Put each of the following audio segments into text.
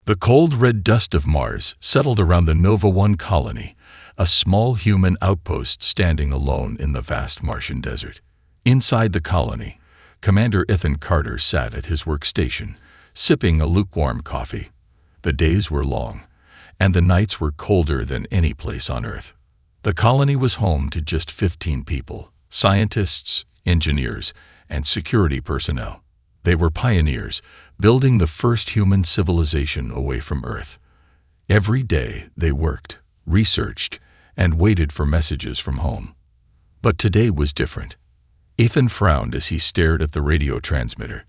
The cold red dust of Mars settled around the Nova 1 colony, a small human outpost standing alone in the vast Martian desert. Inside the colony, Commander Ethan Carter sat at his workstation, sipping a lukewarm coffee. The days were long, and the nights were colder than any place on Earth. The colony was home to just 15 people, scientists, engineers, and security personnel. They were pioneers, building the first human civilization away from Earth. Every day they worked, researched, and waited for messages from home. But today was different. Ethan frowned as he stared at the radio transmitter.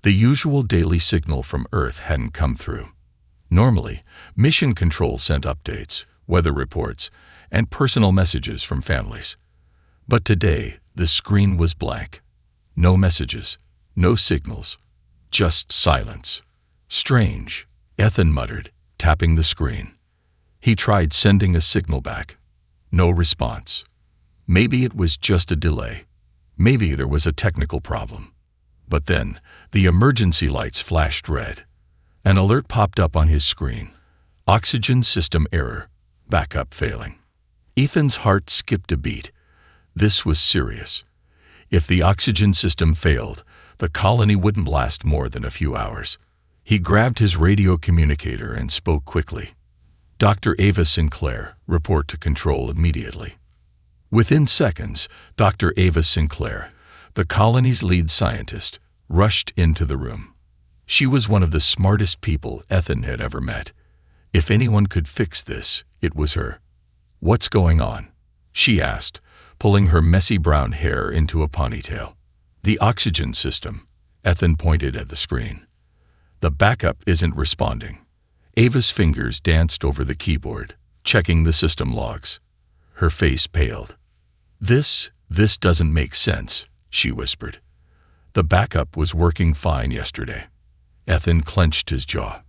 The usual daily signal from Earth hadn't come through. Normally, Mission Control sent updates, weather reports, and personal messages from families. But today, the screen was blank. No messages, no signals, just silence. Strange, Ethan muttered, tapping the screen. He tried sending a signal back. No response. Maybe it was just a delay. Maybe there was a technical problem. But then, the emergency lights flashed red. An alert popped up on his screen. Oxygen system error. Backup failing. Ethan's heart skipped a beat. This was serious. If the oxygen system failed, the colony wouldn't last more than a few hours. He grabbed his radio communicator and spoke quickly. Dr. Ava Sinclair, report to control immediately. Within seconds, Dr. Ava Sinclair, the colony's lead scientist, rushed into the room. She was one of the smartest people Ethan had ever met. If anyone could fix this, it was her. "What's going on?" she asked, pulling her messy brown hair into a ponytail. "The oxygen system," Ethan pointed at the screen. "The backup isn't responding." Ava's fingers danced over the keyboard, checking the system logs. Her face paled. This doesn't make sense," she whispered. "The backup was working fine yesterday." Ethan clenched his jaw.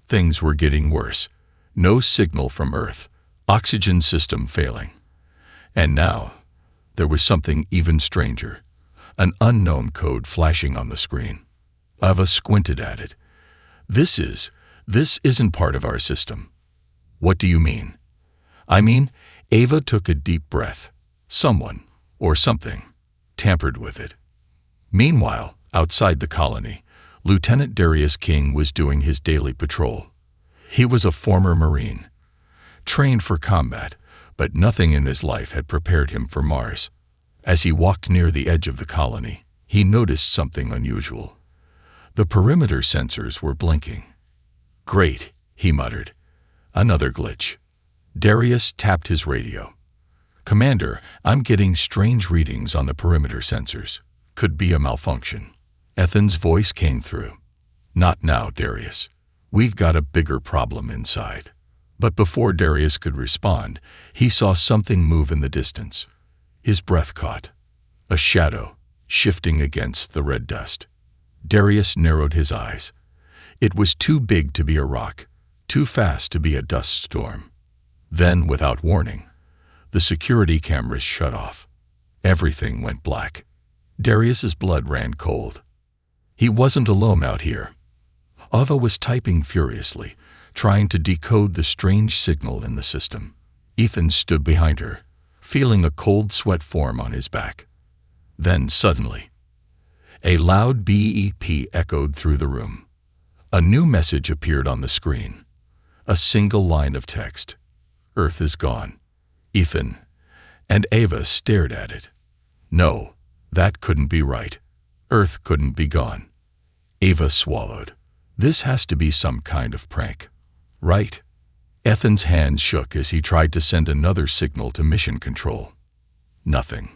Things were getting worse. No signal from Earth. Oxygen system failing. And now, there was something even stranger. An unknown code flashing on the screen. Ava squinted at it. This isn't part of our system." "What do you mean?" "I mean," Ava took a deep breath. "Someone, or something, tampered with it." Meanwhile, outside the colony, Lieutenant Darius King was doing his daily patrol. He was a former Marine, trained for combat, but nothing in his life had prepared him for Mars. As he walked near the edge of the colony, he noticed something unusual. The perimeter sensors were blinking. "Great," he muttered. "Another glitch." Darius tapped his radio. "Commander, I'm getting strange readings on the perimeter sensors. Could be a malfunction." Ethan's voice came through. "Not now, Darius. We've got a bigger problem inside." But before Darius could respond, he saw something move in the distance. His breath caught. A shadow, shifting against the red dust. Darius narrowed his eyes. It was too big to be a rock, too fast to be a dust storm. Then, without warning, the security cameras shut off. Everything went black. Darius's blood ran cold. He wasn't alone out here. Ava was typing furiously, trying to decode the strange signal in the system. Ethan stood behind her, feeling a cold sweat form on his back. Then, suddenly, a loud beep echoed through the room. A new message appeared on the screen. A single line of text. "Earth is gone." Ethan and Ava stared at it. No, that couldn't be right. Earth couldn't be gone. Ava swallowed. This has to be some kind of prank, right? Ethan's hands shook as he tried to send another signal to Mission Control. Nothing.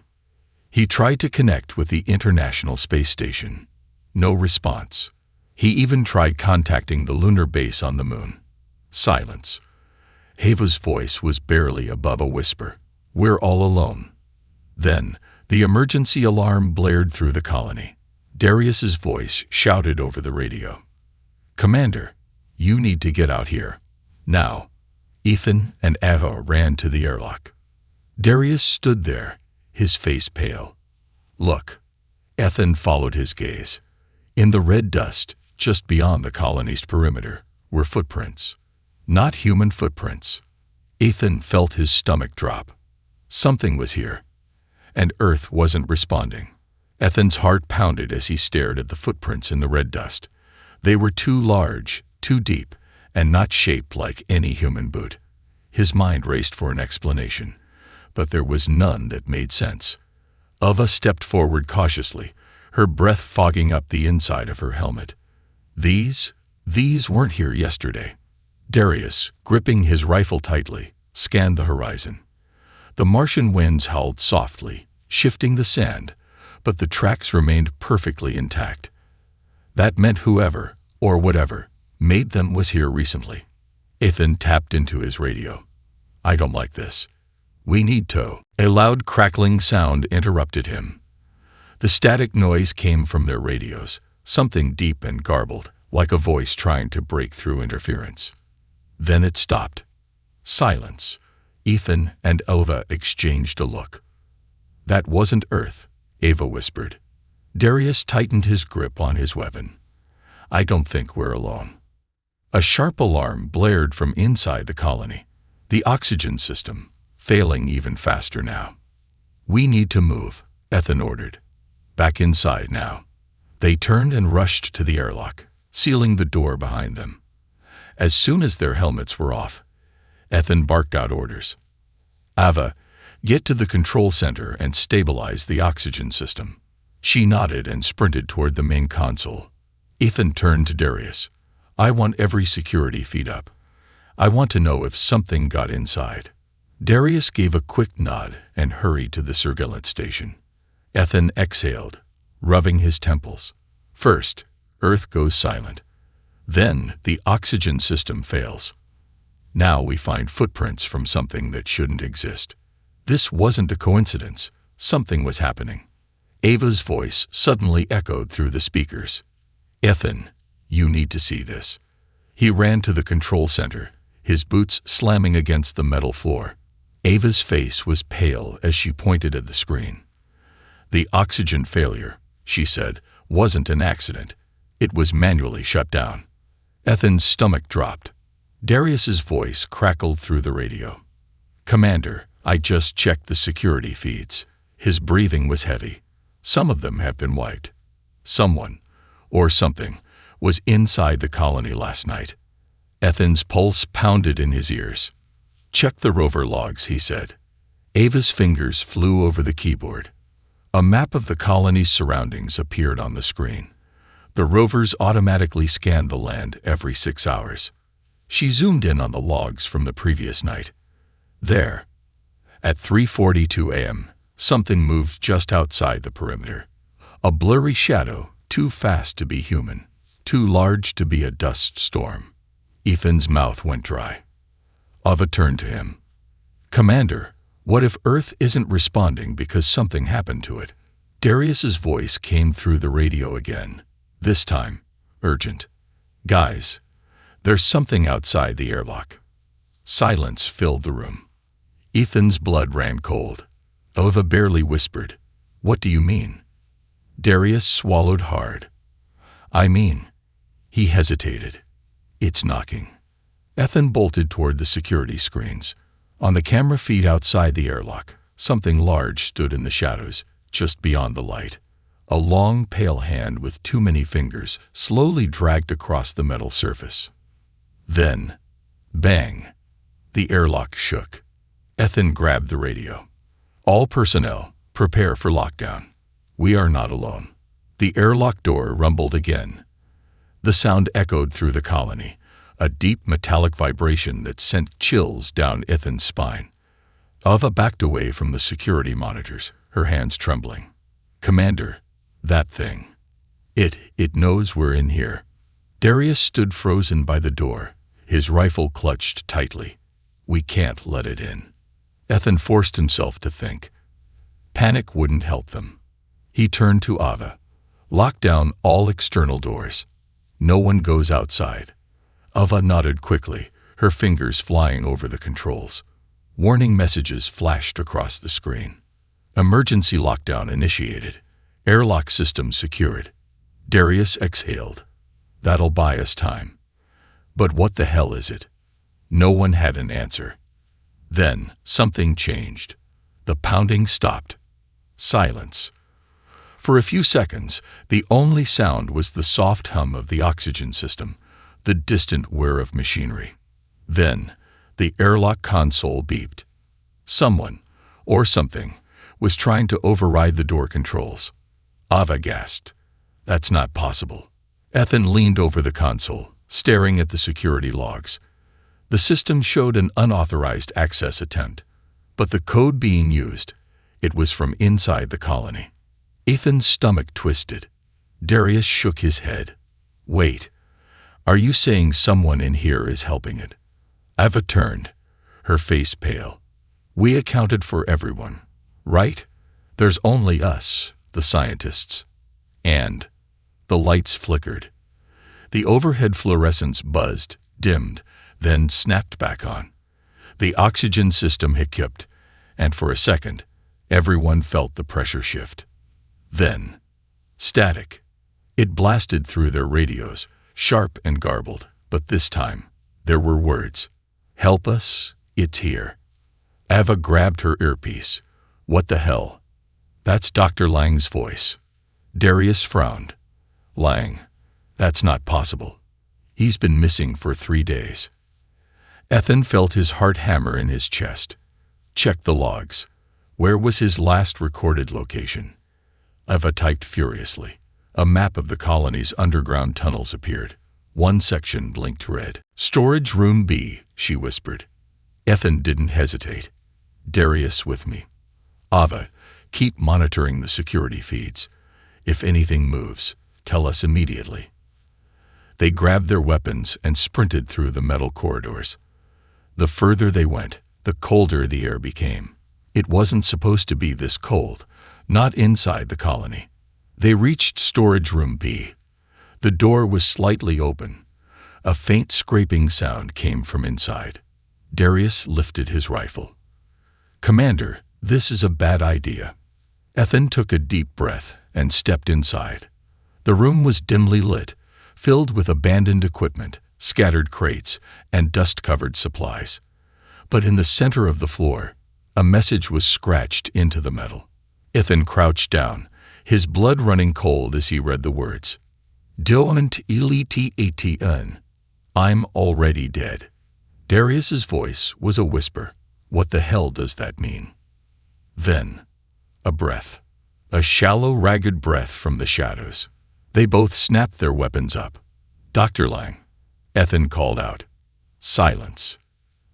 He tried to connect with the International Space Station. No response. He even tried contacting the lunar base on the moon. Silence. Ava's voice was barely above a whisper. "We're all alone." Then, the emergency alarm blared through the colony. Darius's voice shouted over the radio. "Commander, you need to get out here. Now." Ethan and Ava ran to the airlock. Darius stood there, his face pale. "Look." Ethan followed his gaze. In the red dust, just beyond the colony's perimeter, were footprints. Not human footprints. Ethan felt his stomach drop. Something was here, and Earth wasn't responding. Ethan's heart pounded as he stared at the footprints in the red dust. They were too large, too deep, and not shaped like any human boot. His mind raced for an explanation, but there was none that made sense. Ava stepped forward cautiously, her breath fogging up the inside of her helmet. These weren't here yesterday. Darius, gripping his rifle tightly, scanned the horizon. The Martian winds howled softly, shifting the sand, but the tracks remained perfectly intact. That meant whoever, or whatever, made them was here recently. Ethan tapped into his radio. "I don't like this. We need tow." A loud crackling sound interrupted him. The static noise came from their radios, something deep and garbled, like a voice trying to break through interference. Then it stopped. Silence. Ethan and Ava exchanged a look. "That wasn't Earth," Ava whispered. Darius tightened his grip on his weapon. "I don't think we're alone." A sharp alarm blared from inside the colony. The oxygen system, failing even faster now. "We need to move," Ethan ordered. "Back inside now." They turned and rushed to the airlock, sealing the door behind them. As soon as their helmets were off, Ethan barked out orders. "Ava, get to the control center and stabilize the oxygen system." She nodded and sprinted toward the main console. Ethan turned to Darius. "I want every security feed up. I want to know if something got inside." Darius gave a quick nod and hurried to the surveillance station. Ethan exhaled, rubbing his temples. First, Earth goes silent. Then the oxygen system fails. Now we find footprints from something that shouldn't exist. This wasn't a coincidence. Something was happening. Ava's voice suddenly echoed through the speakers. "Ethan, you need to see this." He ran to the control center, his boots slamming against the metal floor. Ava's face was pale as she pointed at the screen. "The oxygen failure," she said, "wasn't an accident. It was manually shut down." Ethan's stomach dropped. Darius's voice crackled through the radio. "Commander, I just checked the security feeds." His breathing was heavy. "Some of them have been wiped. Someone, or something, was inside the colony last night." Ethan's pulse pounded in his ears. "Check the rover logs," he said. Ava's fingers flew over the keyboard. A map of the colony's surroundings appeared on the screen. The rovers automatically scanned the land every 6 hours. She zoomed in on the logs from the previous night. There, at 3:42 a.m., something moved just outside the perimeter. A blurry shadow, too fast to be human, too large to be a dust storm. Ethan's mouth went dry. Ava turned to him. "Commander, what if Earth isn't responding because something happened to it?" Darius's voice came through the radio again, this time urgent. "Guys, there's something outside the airlock." Silence filled the room. Ethan's blood ran cold. Ava barely whispered, "What do you mean?" Darius swallowed hard. "I mean," he hesitated, "it's knocking." Ethan bolted toward the security screens. On the camera feed outside the airlock, something large stood in the shadows, just beyond the light. A long, pale hand with too many fingers slowly dragged across the metal surface. Then, bang! The airlock shook. Ethan grabbed the radio. "All personnel, prepare for lockdown. We are not alone." The airlock door rumbled again. The sound echoed through the colony, a deep metallic vibration that sent chills down Ethan's spine. Ava backed away from the security monitors, her hands trembling. "Commander, that thing. It knows we're in here." Darius stood frozen by the door, his rifle clutched tightly. "We can't let it in." Ethan forced himself to think. Panic wouldn't help them. He turned to Ava. "Lock down all external doors. No one goes outside." Ava nodded quickly, her fingers flying over the controls. Warning messages flashed across the screen. Emergency lockdown initiated. Airlock system secured. Darius exhaled. "That'll buy us time." But what the hell is it? No one had an answer. Then something changed. The pounding stopped. Silence. For a few seconds, the only sound was the soft hum of the oxygen system, the distant whir of machinery. Then, the airlock console beeped. Someone, or something, was trying to override the door controls. Ava gasped. That's not possible. Ethan leaned over the console, staring at the security logs. The system showed an unauthorized access attempt, but the code being used, it was from inside the colony. Ethan's stomach twisted. Darius shook his head. Wait, are you saying someone in here is helping it? Ava turned, her face pale. We accounted for everyone, right? There's only us, the scientists. And the lights flickered. The overhead fluorescence buzzed, dimmed, then snapped back on. The oxygen system hiccuped, and for a second, everyone felt the pressure shift. Then, static. It blasted through their radios, sharp and garbled, but this time, there were words. Help us, it's here. Ava grabbed her earpiece. What the hell? That's Dr. Lang's voice. Darius frowned. Lang, that's not possible. He's been missing for 3 days. Ethan felt his heart hammer in his chest. Check the logs. Where was his last recorded location? Ava typed furiously. A map of the colony's underground tunnels appeared. One section blinked red. Storage room B, she whispered. Ethan didn't hesitate. Darius with me. Ava, keep monitoring the security feeds. If anything moves, tell us immediately. They grabbed their weapons and sprinted through the metal corridors. The further they went, the colder the air became. It wasn't supposed to be this cold, not inside the colony. They reached storage room B. The door was slightly open. A faint scraping sound came from inside. Darius lifted his rifle. Commander, this is a bad idea. Ethan took a deep breath and stepped inside. The room was dimly lit, filled with abandoned equipment, scattered crates, and dust-covered supplies. But in the center of the floor, a message was scratched into the metal. Ethan crouched down, his blood running cold as he read the words. Don't elite. I'm already dead. Darius's voice was a whisper. What the hell does that mean? Then, a breath. A shallow, ragged breath from the shadows. They both snapped their weapons up. Dr. Lang, Ethan called out. Silence.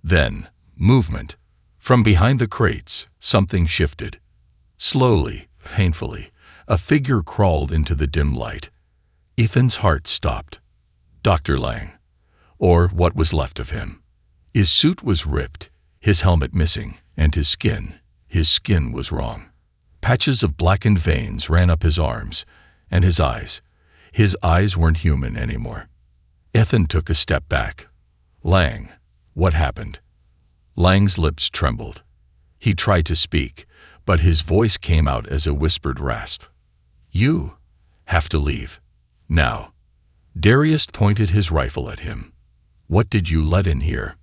Then, movement. From behind the crates, something shifted. Slowly, painfully, a figure crawled into the dim light. Ethan's heart stopped. Dr. Lang, or what was left of him. His suit was ripped, his helmet missing, and his skin was wrong. Patches of blackened veins ran up his arms, and his eyes weren't human anymore. Ethan took a step back. Lang, what happened? Lang's lips trembled. He tried to speak, but his voice came out as a whispered rasp. You have to leave. Now. Darius pointed his rifle at him. What did you let in here?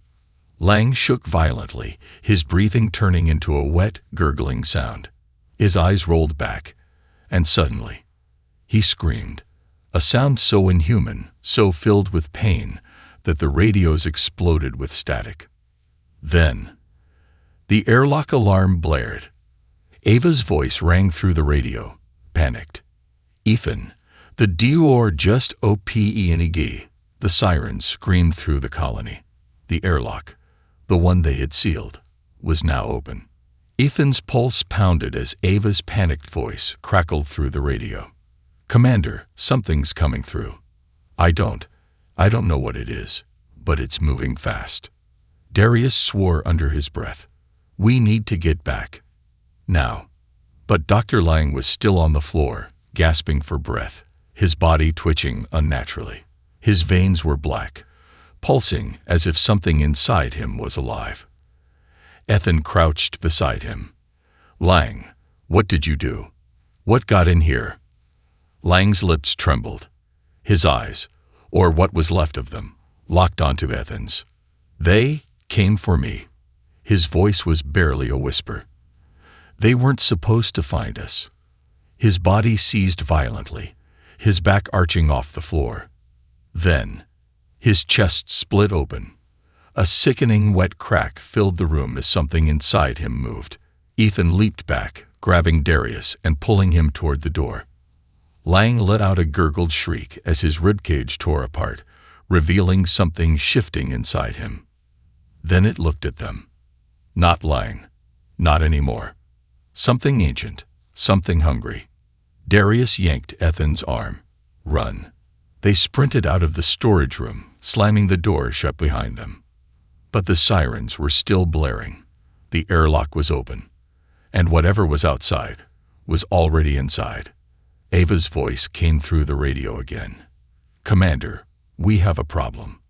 Lang shook violently, his breathing turning into a wet, gurgling sound. His eyes rolled back, and suddenly, he screamed. A sound so inhuman, so filled with pain, that the radios exploded with static. Then, the airlock alarm blared. Ava's voice rang through the radio, panicked. Ethan, the door just opened. The sirens screamed through the colony. The airlock, the one they had sealed, was now open. Ethan's pulse pounded as Ava's panicked voice crackled through the radio. Commander, something's coming through. I don't know what it is, but it's moving fast. Darius swore under his breath. We need to get back. Now. But Dr. Lang was still on the floor, gasping for breath, his body twitching unnaturally. His veins were black, pulsing as if something inside him was alive. Ethan crouched beside him. Lang, what did you do? What got in here? Lang's lips trembled. His eyes, or what was left of them, locked onto Ethan's. They came for me. His voice was barely a whisper. They weren't supposed to find us. His body seized violently, his back arching off the floor. Then, his chest split open. A sickening wet crack filled the room as something inside him moved. Ethan leaped back, grabbing Darius and pulling him toward the door. Lang let out a gurgled shriek as his ribcage tore apart, revealing something shifting inside him. Then it looked at them. Not Lang. Not anymore. Something ancient. Something hungry. Darius yanked Ethan's arm. Run. They sprinted out of the storage room, slamming the door shut behind them. But the sirens were still blaring. The airlock was open. And whatever was outside was already inside. Ava's voice came through the radio again. "Commander, we have a problem."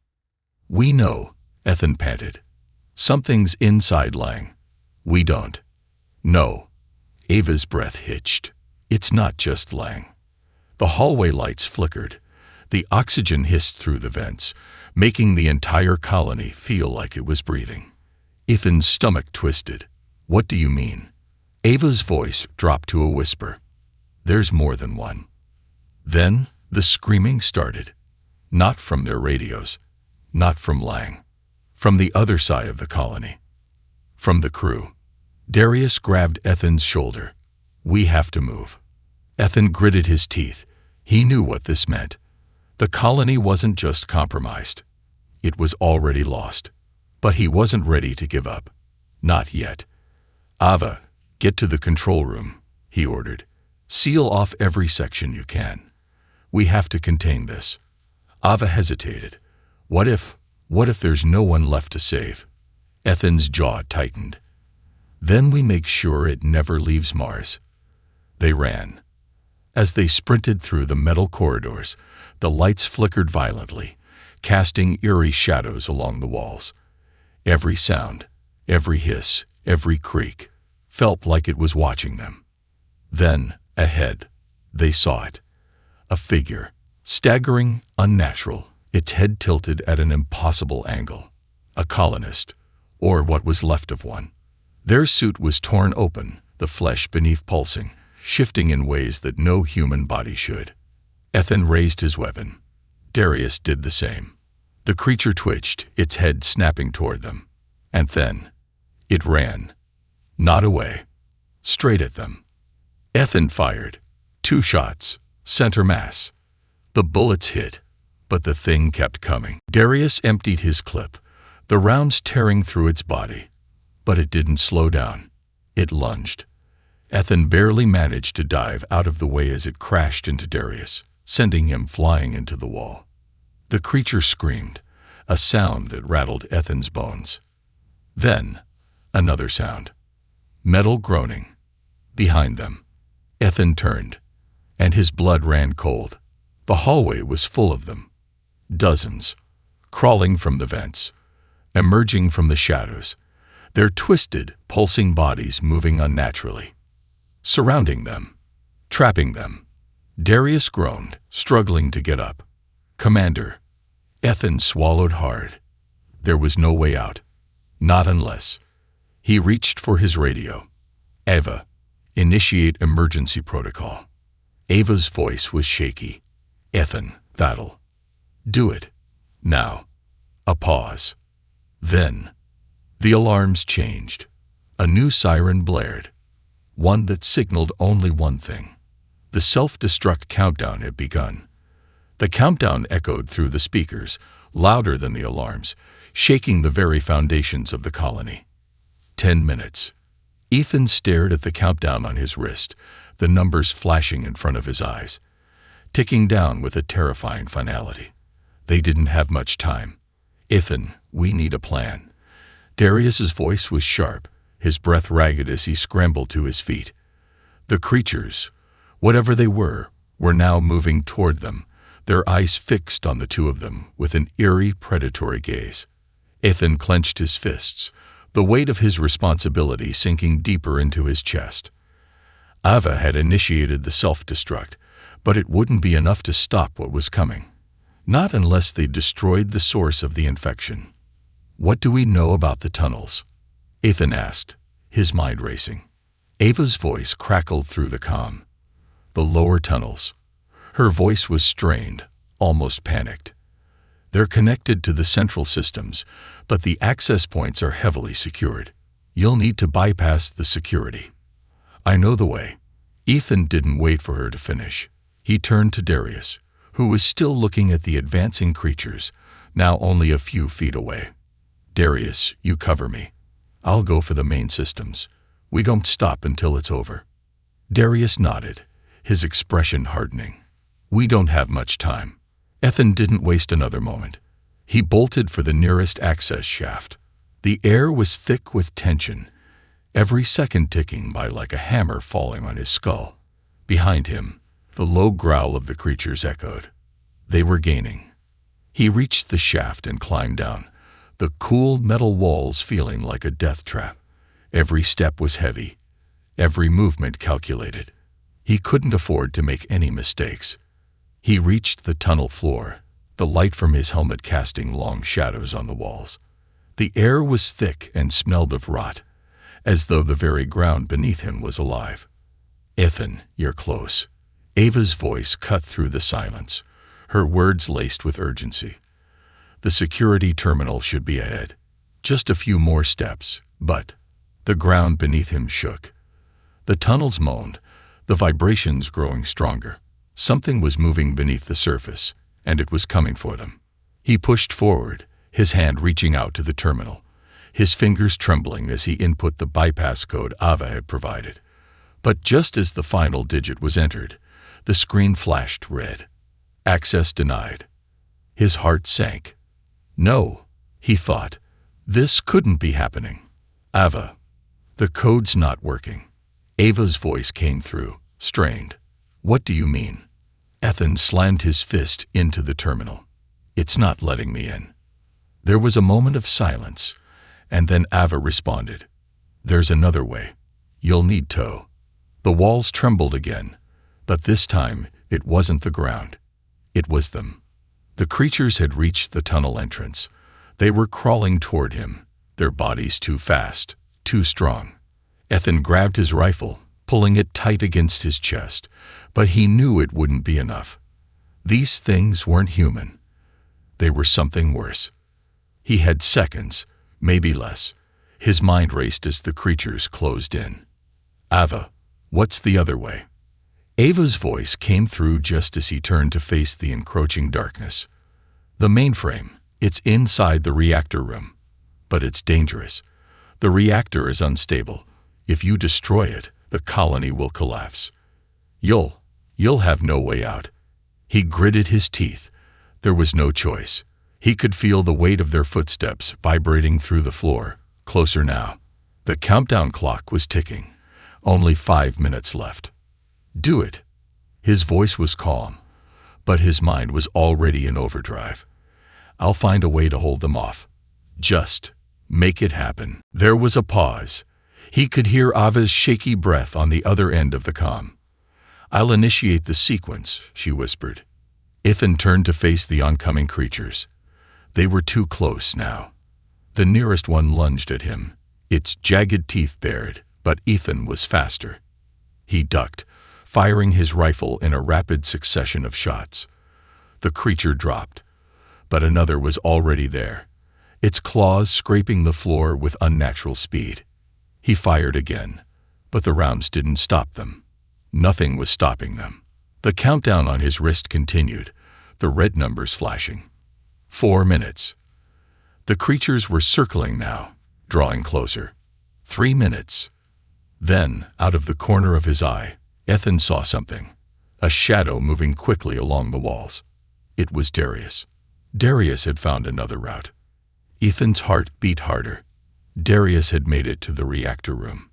"We know," Ethan panted. "Something's inside Lang. We don't." "No." Ava's breath hitched. "It's not just Lang." The hallway lights flickered. The oxygen hissed through the vents, making the entire colony feel like it was breathing. Ethan's stomach twisted. "What do you mean?" Ava's voice dropped to a whisper. "There's more than one." Then the screaming started. Not from their radios. Not from Lang. From the other side of the colony. From the crew. Darius grabbed Ethan's shoulder. "We have to move." Ethan gritted his teeth. He knew what this meant. The colony wasn't just compromised. It was already lost. But he wasn't ready to give up. Not yet. "Ava, get to the control room," he ordered. "Seal off every section you can. We have to contain this." Ava hesitated. What if there's no one left to save?" Ethan's jaw tightened. "Then we make sure it never leaves Mars." They ran. As they sprinted through the metal corridors, the lights flickered violently, casting eerie shadows along the walls. Every sound, every hiss, every creak, felt like it was watching them. Then, ahead, they saw it. A figure, staggering, unnatural, its head tilted at an impossible angle. A colonist, or what was left of one. Their suit was torn open, the flesh beneath pulsing, shifting in ways that no human body should. Ethan raised his weapon. Darius did the same. The creature twitched, its head snapping toward them. And then, it ran. Not away. Straight at them. Ethan fired. 2 shots, center mass. The bullets hit, but the thing kept coming. Darius emptied his clip, the rounds tearing through its body. But it didn't slow down. It lunged. Ethan barely managed to dive out of the way as it crashed into Darius, sending him flying into the wall. The creature screamed, a sound that rattled Ethan's bones. Then, another sound. Metal groaning. Behind them. Ethan turned, and his blood ran cold. The hallway was full of them. Dozens, crawling from the vents, emerging from the shadows, their twisted, pulsing bodies moving unnaturally. Surrounding them, trapping them. Darius groaned, struggling to get up. "Commander." Ethan swallowed hard. There was no way out. Not unless. He reached for his radio. "Ava, initiate emergency protocol." Ava's voice was shaky. "Ethan, that'll do it. Now." A pause. Then, the alarms changed. A new siren blared. One that signaled only one thing. The self-destruct countdown had begun. The countdown echoed through the speakers, louder than the alarms, shaking the very foundations of the colony. 10 minutes. Ethan stared at the countdown on his wrist, the numbers flashing in front of his eyes, ticking down with a terrifying finality. They didn't have much time. "Ethan, we need a plan." Darius's voice was sharp, his breath ragged as he scrambled to his feet. The creatures, whatever they were now moving toward them, their eyes fixed on the two of them with an eerie, predatory gaze. Ethan clenched his fists, the weight of his responsibility sinking deeper into his chest. Ava had initiated the self-destruct, but it wouldn't be enough to stop what was coming. Not unless they destroyed the source of the infection. What do we know about the tunnels? Ethan asked, his mind racing. Ava's voice crackled through the comm. The lower tunnels. Her voice was strained, almost panicked. They're connected to the central systems, but the access points are heavily secured. You'll need to bypass the security. I know the way. Ethan didn't wait for her to finish. He turned to Darius, who was still looking at the advancing creatures, now only a few feet away. Darius, you cover me. I'll go for the main systems. We don't stop until it's over. Darius nodded, his expression hardening. We don't have much time. Ethan didn't waste another moment. He bolted for the nearest access shaft. The air was thick with tension, every second ticking by like a hammer falling on his skull. Behind him, the low growl of the creatures echoed. They were gaining. He reached the shaft and climbed down, the cool metal walls feeling like a death trap. Every step was heavy, every movement calculated. He couldn't afford to make any mistakes. He reached the tunnel floor, the light from his helmet casting long shadows on the walls. The air was thick and smelled of rot, as though the very ground beneath him was alive. Ethan, you're close. Ava's voice cut through the silence, her words laced with urgency. The security terminal should be ahead. Just a few more steps, but the ground beneath him shook. The tunnels moaned, the vibrations growing stronger. Something was moving beneath the surface, and it was coming for them. He pushed forward, his hand reaching out to the terminal, his fingers trembling as he input the bypass code Ava had provided. But just as the final digit was entered, the screen flashed red. Access denied. His heart sank. No, he thought. This couldn't be happening. Ava. The code's not working. Ava's voice came through, strained. What do you mean? Ethan slammed his fist into the terminal. It's not letting me in. There was a moment of silence, and then Ava responded. There's another way. You'll need tow. The walls trembled again, but this time it wasn't the ground. It was them. The creatures had reached the tunnel entrance. They were crawling toward him, their bodies too fast, too strong. Ethan grabbed his rifle, pulling it tight against his chest, but he knew it wouldn't be enough. These things weren't human. They were something worse. He had seconds, maybe less. His mind raced as the creatures closed in. Ava, what's the other way? Ava's voice came through just as he turned to face the encroaching darkness. The mainframe, it's inside the reactor room. But it's dangerous. The reactor is unstable. If you destroy it, the colony will collapse. You'll have no way out. He gritted his teeth. There was no choice. He could feel the weight of their footsteps vibrating through the floor, closer now. The countdown clock was ticking. Only 5 minutes left. Do it. His voice was calm, but his mind was already in overdrive. I'll find a way to hold them off. Just make it happen. There was a pause. He could hear Ava's shaky breath on the other end of the comm. I'll initiate the sequence, she whispered. Ethan turned to face the oncoming creatures. They were too close now. The nearest one lunged at him, its jagged teeth bared, but Ethan was faster. He ducked, firing his rifle in a rapid succession of shots. The creature dropped, but another was already there, its claws scraping the floor with unnatural speed. He fired again, but the rounds didn't stop them. Nothing was stopping them. The countdown on his wrist continued, the red numbers flashing. 4 minutes. The creatures were circling now, drawing closer. 3 minutes. Then, out of the corner of his eye, Ethan saw something. A shadow moving quickly along the walls. It was Darius. Darius had found another route. Ethan's heart beat harder. Darius had made it to the reactor room.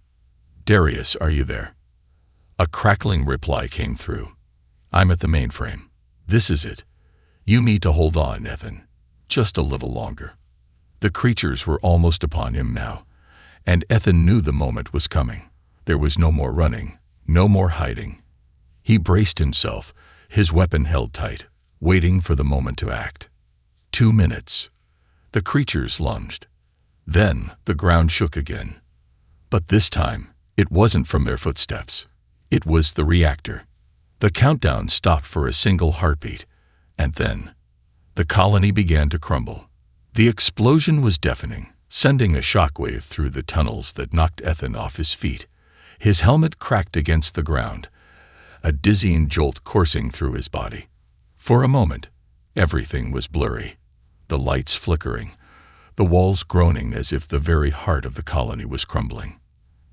Darius, are you there? A crackling reply came through. I'm at the mainframe. This is it. You need to hold on, Ethan. Just a little longer. The creatures were almost upon him now, and Ethan knew the moment was coming. There was no more running, no more hiding. He braced himself, his weapon held tight, waiting for the moment to act. 2 minutes. The creatures lunged. Then the ground shook again. But this time, it wasn't from their footsteps. It was the reactor. The countdown stopped for a single heartbeat, and then the colony began to crumble. The explosion was deafening, sending a shockwave through the tunnels that knocked Ethan off his feet. His helmet cracked against the ground, a dizzying jolt coursing through his body. For a moment, everything was blurry, the lights flickering, the walls groaning as if the very heart of the colony was crumbling.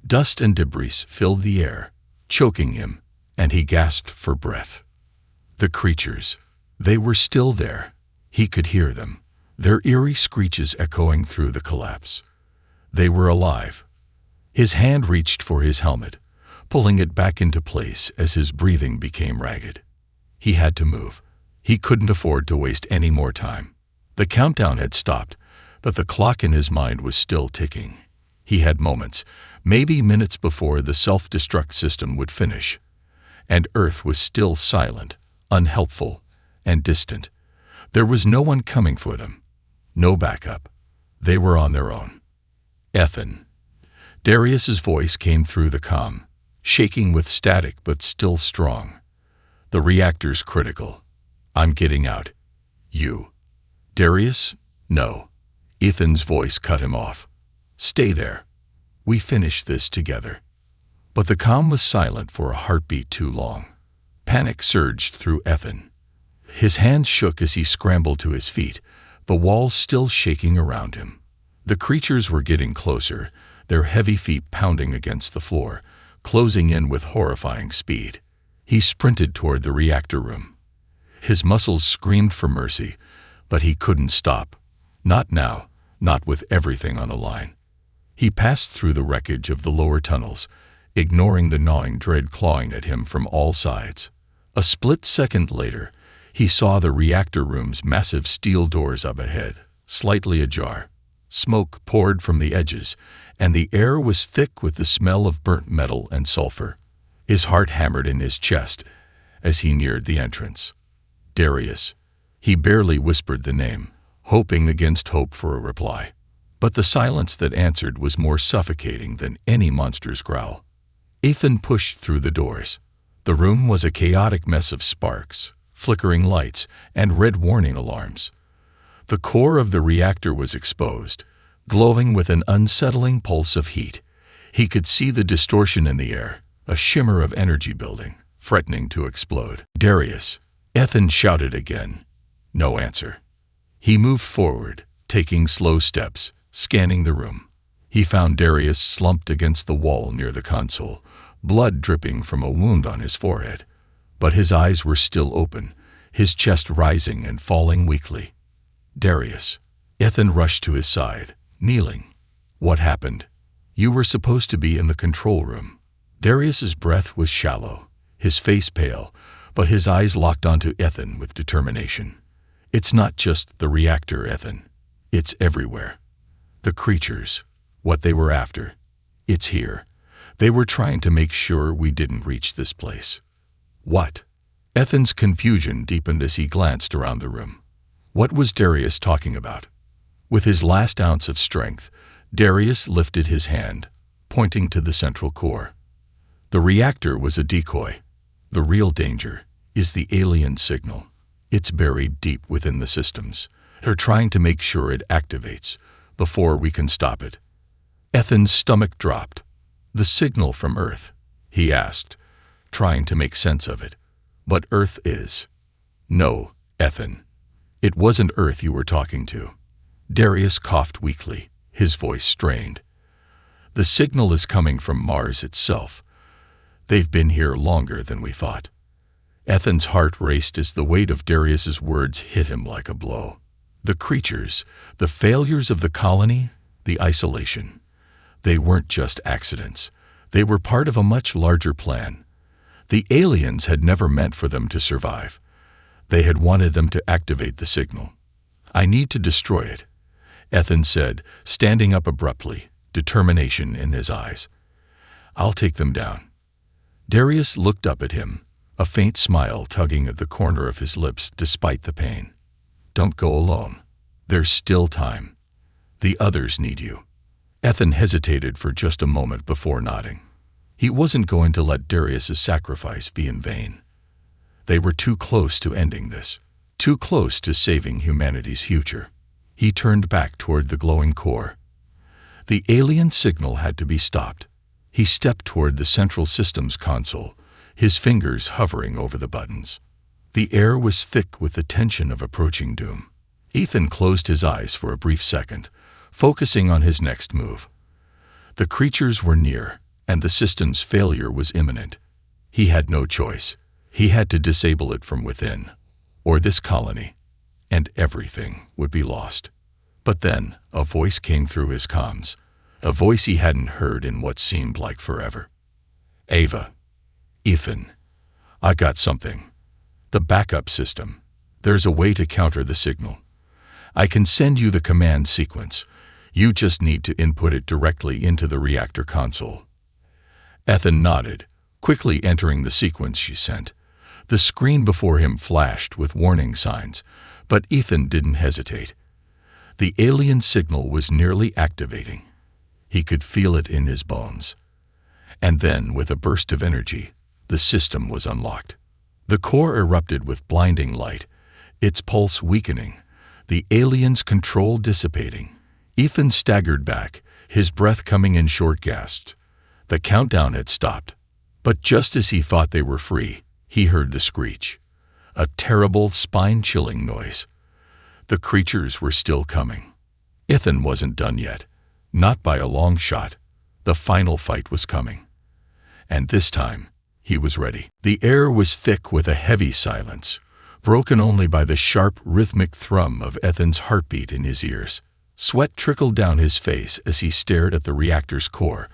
Dust and debris filled the air, choking him, and he gasped for breath. The creatures, they were still there. He could hear them, their eerie screeches echoing through the collapse. They were alive. His hand reached for his helmet, pulling it back into place as his breathing became ragged. He had to move. He couldn't afford to waste any more time. The countdown had stopped, but the clock in his mind was still ticking. He had moments, maybe minutes before the self-destruct system would finish. And Earth was still silent, unhelpful, and distant. There was no one coming for them. No backup. They were on their own. Ethan. Darius's voice came through the comm, shaking with static but still strong. The reactor's critical. I'm getting out. You. Darius? No. Ethan's voice cut him off. Stay there. We finish this together. But the comm was silent for a heartbeat too long. Panic surged through Ethan. His hands shook as he scrambled to his feet, the walls still shaking around him. The creatures were getting closer, their heavy feet pounding against the floor, closing in with horrifying speed. He sprinted toward the reactor room. His muscles screamed for mercy, but he couldn't stop. Not now, not with everything on the line. He passed through the wreckage of the lower tunnels, ignoring the gnawing dread clawing at him from all sides. A split second later, he saw the reactor room's massive steel doors up ahead, slightly ajar. Smoke poured from the edges, and the air was thick with the smell of burnt metal and sulfur. His heart hammered in his chest as he neared the entrance. Darius. He barely whispered the name, hoping against hope for a reply. But the silence that answered was more suffocating than any monster's growl. Ethan pushed through the doors. The room was a chaotic mess of sparks, flickering lights, and red warning alarms. The core of the reactor was exposed, glowing with an unsettling pulse of heat. He could see the distortion in the air, a shimmer of energy building, threatening to explode. Darius. Ethan shouted again. No answer. He moved forward, taking slow steps, scanning the room. He found Darius slumped against the wall near the console, blood dripping from a wound on his forehead. But his eyes were still open, his chest rising and falling weakly. Darius. Ethan rushed to his side, kneeling. What happened? You were supposed to be in the control room. Darius's breath was shallow, his face pale, but his eyes locked onto Ethan with determination. It's not just the reactor, Ethan. It's everywhere. The creatures, what they were after. It's here. They were trying to make sure we didn't reach this place. What? Ethan's confusion deepened as he glanced around the room. What was Darius talking about? With his last ounce of strength, Darius lifted his hand, pointing to the central core. The reactor was a decoy. The real danger is the alien signal. It's buried deep within the systems. They're trying to make sure it activates before we can stop it. Ethan's stomach dropped. The signal from Earth? He asked, trying to make sense of it. But Earth is. No, Ethan. It wasn't Earth you were talking to. Darius coughed weakly, his voice strained. The signal is coming from Mars itself. They've been here longer than we thought. Ethan's heart raced as the weight of Darius's words hit him like a blow. The creatures, the failures of the colony, the isolation. They weren't just accidents. They were part of a much larger plan. The aliens had never meant for them to survive. They had wanted them to activate the signal. I need to destroy it, Ethan said, standing up abruptly, determination in his eyes. I'll take them down. Darius looked up at him, a faint smile tugging at the corner of his lips despite the pain. "Don't go alone. There's still time. The others need you." Ethan hesitated for just a moment before nodding. He wasn't going to let Darius's sacrifice be in vain. They were too close to ending this, too close to saving humanity's future. He turned back toward the glowing core. The alien signal had to be stopped. He stepped toward the central systems console, his fingers hovering over the buttons. The air was thick with the tension of approaching doom. Ethan closed his eyes for a brief second, focusing on his next move. The creatures were near, and the system's failure was imminent. He had no choice. He had to disable it from within, or this colony, and everything would be lost. But then, a voice came through his comms, a voice he hadn't heard in what seemed like forever. "Ava. Ethan. I got something. The backup system. There's a way to counter the signal. I can send you the command sequence. You just need to input it directly into the reactor console." Ethan nodded, quickly entering the sequence she sent. The screen before him flashed with warning signs, but Ethan didn't hesitate. The alien signal was nearly activating. He could feel it in his bones. And then, with a burst of energy, the system was unlocked. The core erupted with blinding light, its pulse weakening, the alien's control dissipating. Ethan staggered back, his breath coming in short gasps. The countdown had stopped. But just as he thought they were free, he heard the screech. A terrible, spine-chilling noise. The creatures were still coming. Ethan wasn't done yet. Not by a long shot. The final fight was coming. And this time, he was ready. The air was thick with a heavy silence, broken only by the sharp, rhythmic thrum of Ethan's heartbeat in his ears. Sweat trickled down his face as he stared at the reactor's core,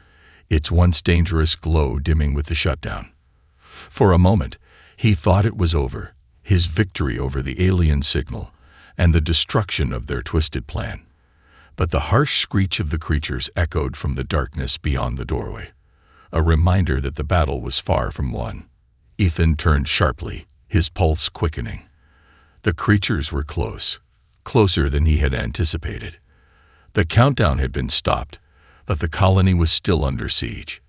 its once dangerous glow dimming with the shutdown. For a moment, he thought it was over, his victory over the alien signal, and the destruction of their twisted plan. But the harsh screech of the creatures echoed from the darkness beyond the doorway, a reminder that the battle was far from won. Ethan turned sharply, his pulse quickening. The creatures were close, closer than he had anticipated. The countdown had been stopped, but the colony was still under siege.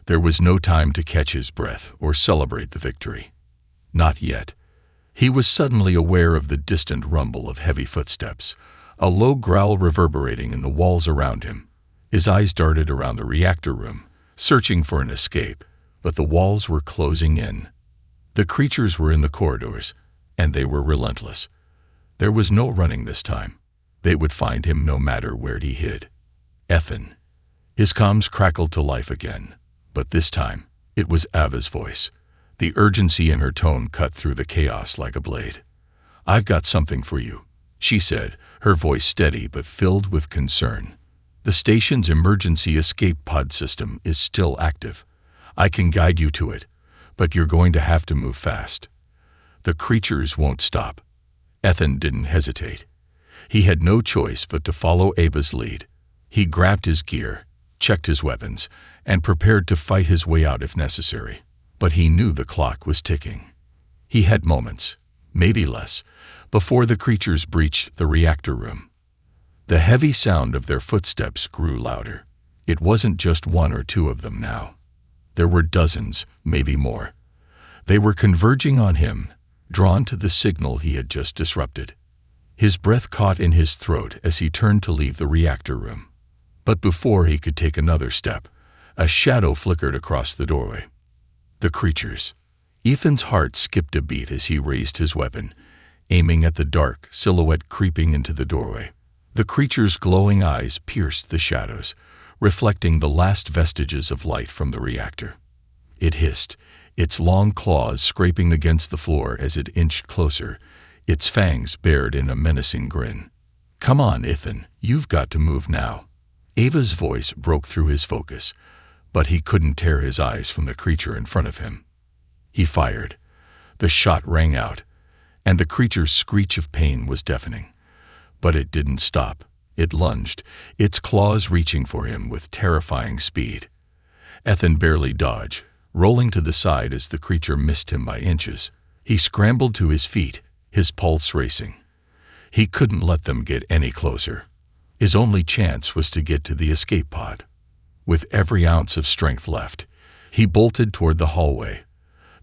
There was no time to catch his breath or celebrate the victory. Not yet. He was suddenly aware of the distant rumble of heavy footsteps, a low growl reverberating in the walls around him. His eyes darted around the reactor room, searching for an escape, but the walls were closing in. The creatures were in the corridors, and they were relentless. There was no running this time. They would find him no matter where he hid. Ethan. His comms crackled to life again. But this time, it was Ava's voice. The urgency in her tone cut through the chaos like a blade. "I've got something for you," she said, her voice steady but filled with concern. "The station's emergency escape pod system is still active. I can guide you to it, but you're going to have to move fast. The creatures won't stop." Ethan didn't hesitate. He had no choice but to follow Ava's lead. He grabbed his gear, checked his weapons, and prepared to fight his way out if necessary. But he knew the clock was ticking. He had moments, maybe less, before the creatures breached the reactor room. The heavy sound of their footsteps grew louder. It wasn't just one or two of them now. There were dozens, maybe more. They were converging on him, drawn to the signal he had just disrupted. His breath caught in his throat as he turned to leave the reactor room. But before he could take another step, a shadow flickered across the doorway. The creatures. Ethan's heart skipped a beat as he raised his weapon, aiming at the dark silhouette creeping into the doorway. The creature's glowing eyes pierced the shadows, reflecting the last vestiges of light from the reactor. It hissed, its long claws scraping against the floor as it inched closer, its fangs bared in a menacing grin. "Come on, Ethan, you've got to move now." Ava's voice broke through his focus, but he couldn't tear his eyes from the creature in front of him. He fired. The shot rang out, and the creature's screech of pain was deafening. But it didn't stop. It lunged, its claws reaching for him with terrifying speed. Ethan barely dodged, rolling to the side as the creature missed him by inches. He scrambled to his feet, his pulse racing. He couldn't let them get any closer. His only chance was to get to the escape pod. With every ounce of strength left, he bolted toward the hallway,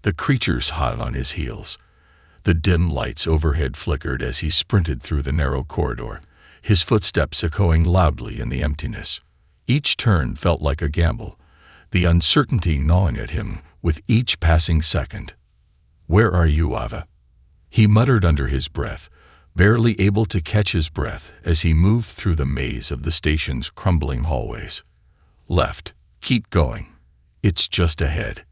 the creatures hot on his heels. The dim lights overhead flickered as he sprinted through the narrow corridor, his footsteps echoing loudly in the emptiness. Each turn felt like a gamble, the uncertainty gnawing at him with each passing second. "Where are you, Ava?" he muttered under his breath, barely able to catch his breath as he moved through the maze of the station's crumbling hallways. "Left. Keep going. It's just ahead."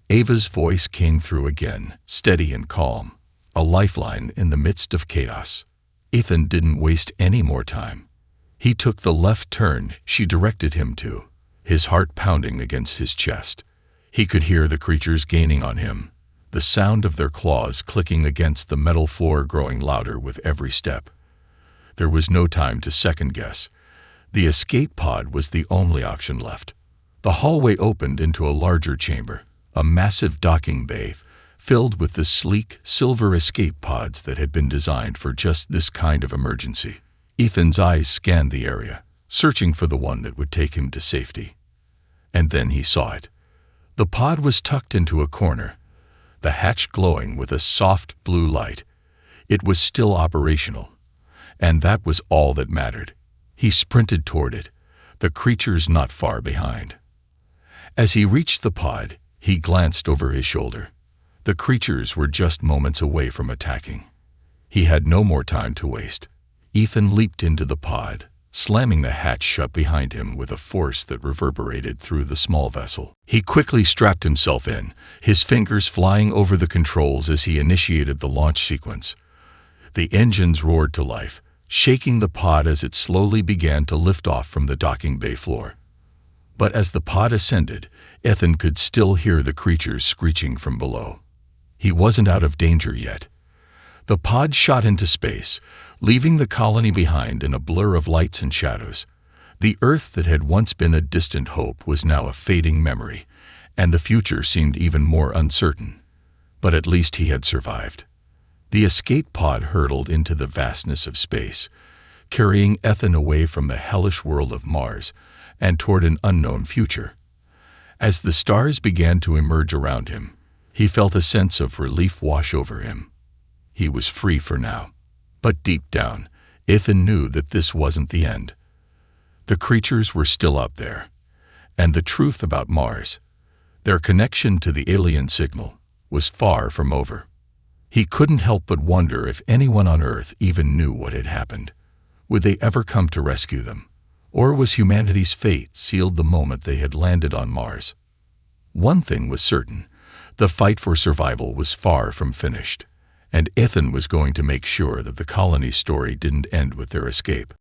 Ava's voice came through again, steady and calm, a lifeline in the midst of chaos. Ethan didn't waste any more time. He took the left turn she directed him to, his heart pounding against his chest. He could hear the creatures gaining on him, the sound of their claws clicking against the metal floor growing louder with every step. There was no time to second-guess. The escape pod was the only option left. The hallway opened into a larger chamber, a massive docking bay filled with the sleek, silver escape pods that had been designed for just this kind of emergency. Ethan's eyes scanned the area, searching for the one that would take him to safety. And then he saw it. The pod was tucked into a corner, the hatch glowing with a soft blue light. It was still operational, and that was all that mattered. He sprinted toward it, the creatures not far behind. As he reached the pod, he glanced over his shoulder. The creatures were just moments away from attacking. He had no more time to waste. Ethan leaped into the pod, slamming the hatch shut behind him with a force that reverberated through the small vessel. He quickly strapped himself in, his fingers flying over the controls as he initiated the launch sequence. The engines roared to life, shaking the pod as it slowly began to lift off from the docking bay floor. But as the pod ascended, Ethan could still hear the creatures screeching from below. He wasn't out of danger yet. The pod shot into space, leaving the colony behind in a blur of lights and shadows. The Earth that had once been a distant hope was now a fading memory, and the future seemed even more uncertain. But at least he had survived. The escape pod hurtled into the vastness of space, carrying Ethan away from the hellish world of Mars and toward an unknown future. As the stars began to emerge around him, he felt a sense of relief wash over him. He was free for now. But deep down, Ethan knew that this wasn't the end. The creatures were still up there, and the truth about Mars, their connection to the alien signal, was far from over. He couldn't help but wonder if anyone on Earth even knew what had happened. Would they ever come to rescue them? Or was humanity's fate sealed the moment they had landed on Mars? One thing was certain: the fight for survival was far from finished, and Ethan was going to make sure that the colony's story didn't end with their escape.